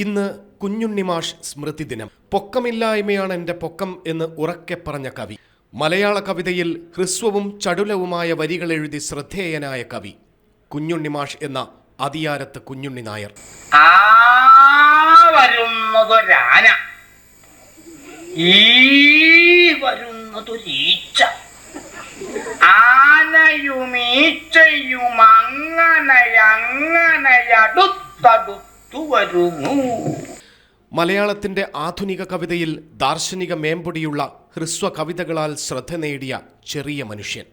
ഇന്ന് കുഞ്ഞുണ്ണിമാഷ് സ്മൃതി ദിനം. പൊക്കമില്ലായ്മയാണ് എൻ്റെ പൊക്കം എന്ന് ഉറക്കെ പറഞ്ഞ കവി. മലയാള കവിതയിൽ ഹ്രസ്വവും ചടുലവുമായ വരികൾ എഴുതി ശ്രദ്ധേയനായ കവി കുഞ്ഞുണ്ണിമാഷ് എന്ന അതിയാരത്ത് കുഞ്ഞുണ്ണി നായർ. വരുന്നതൊരാന, വരുന്നതൊരീച്ച, ആനയുമീച്ചയും അങ്ങനെയടുത്തടുത്തു വരുന്നു. മലയാളത്തിന്റെ ആധുനിക കവിതയിൽ ദാർശനിക മേമ്പൊടിയുള്ള ഹ്രസ്വ കവിതകളാൽ ശ്രദ്ധ നേടിയ ചെറിയ മനുഷ്യൻ.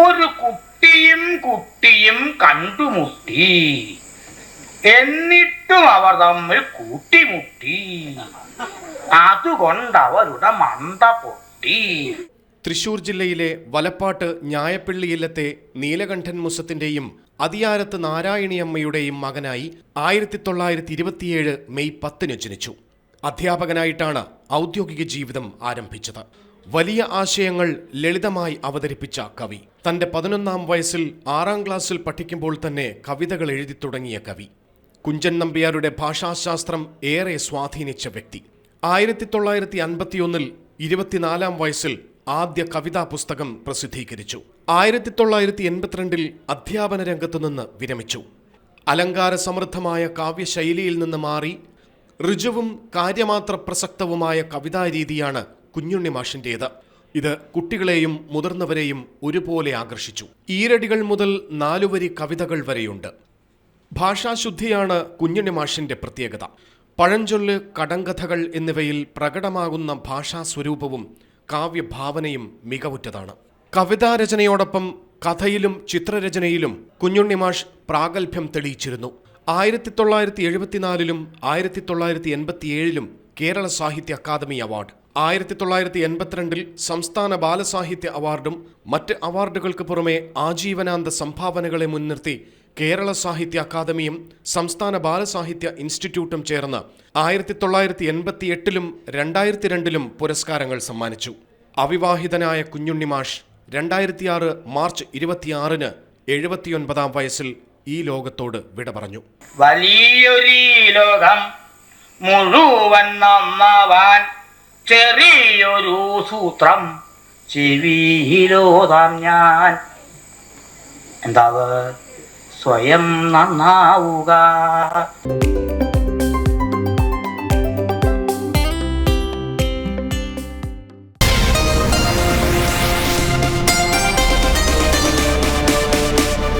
ഒരു കുട്ടിയും കണ്ടുമുട്ടി, എന്നിട്ടും അവർ തമ്മിൽ കൂട്ടിമുട്ടി, അതുകൊണ്ട് അവരുടെ മണ്ട പൊട്ടി. തൃശൂർ ജില്ലയിലെ വലപ്പാട്ട് ഞായപ്പള്ളിയില്ലത്തെ നീലകണ്ഠൻ മുസത്തിന്റെയും അതിയാരത്ത് നാരായണിയമ്മയുടെയും മകനായി 1927 മെയ് 10 ജനിച്ചു. അധ്യാപകനായിട്ടാണ് ഔദ്യോഗിക ജീവിതം ആരംഭിച്ചത്. വലിയ ആശയങ്ങൾ ലളിതമായി അവതരിപ്പിച്ച കവി. തന്റെ 11ാം വയസ്സിൽ 6ാം ക്ലാസ്സിൽ പഠിക്കുമ്പോൾ തന്നെ കവിതകൾ എഴുതി തുടങ്ങിയ കവി. കുഞ്ചൻ നമ്പ്യാരുടെ ഭാഷാശാസ്ത്രം ഏറെ സ്വാധീനിച്ച വ്യക്തി. 1951 24ാം വയസ്സിൽ ആദ്യ കവിതാ പുസ്തകം പ്രസിദ്ധീകരിച്ചു. 1982 അധ്യാപന രംഗത്തുനിന്ന് വിരമിച്ചു. അലങ്കാര സമൃദ്ധമായ കാവ്യശൈലിയിൽ നിന്ന് മാറി ഋജുവും കാര്യമാത്ര പ്രസക്തവുമായ കവിതാരീതിയാണ് കുഞ്ഞുണ്ണി മാഷിൻ്റേത്. ഇത് കുട്ടികളെയും മുതിർന്നവരെയും ഒരുപോലെ ആകർഷിച്ചു. ഈരടികൾ മുതൽ 4 വരി കവിതകൾ വരെയുണ്ട്. ഭാഷാശുദ്ധിയാണ് കുഞ്ഞുണ്ണി മാഷിന്റെ പ്രത്യേകത. പഴഞ്ചൊല്ല്, കടങ്കഥകൾ എന്നിവയിൽ പ്രകടമാകുന്ന ഭാഷാസ്വരൂപവും കാവ്യഭാവനയും മികവുറ്റതാണ്. കവിതാരചനയോടൊപ്പം കഥയിലും ചിത്രരചനയിലും കുഞ്ഞുണ്ണി മാഷ് പ്രാഗൽഭ്യം തെളിയിച്ചിരുന്നു. 1974 1987 കേരള സാഹിത്യ അക്കാദമി അവാർഡ്, 1982 സംസ്ഥാന ബാലസാഹിത്യ അവാർഡും മറ്റ് അവാർഡുകൾക്ക് പുറമെ ആജീവനാന്ത സംഭാവനകളെ മുൻനിർത്തി കേരള സാഹിത്യ അക്കാദമിയും സംസ്ഥാന ബാലസാഹിത്യ ഇൻസ്റ്റിറ്റ്യൂട്ടും ചേർന്ന് 1988 2002 പുരസ്കാരങ്ങൾ സമ്മാനിച്ചു. അവിവാഹിതനായ കുഞ്ഞുണ്ണി മാഷ് 2006 മാർച്ച് 26 79ാം വയസ്സിൽ ഈ ലോകത്തോട് വിട പറഞ്ഞു. വലിയൊരു ലോകം മുഴുവൻ നന്നാവാൻ ചെറിയൊരു സൂത്രം ചെവിയിലോതാം ഞാൻ. എന്താ? സ്വയം നന്നാവുക.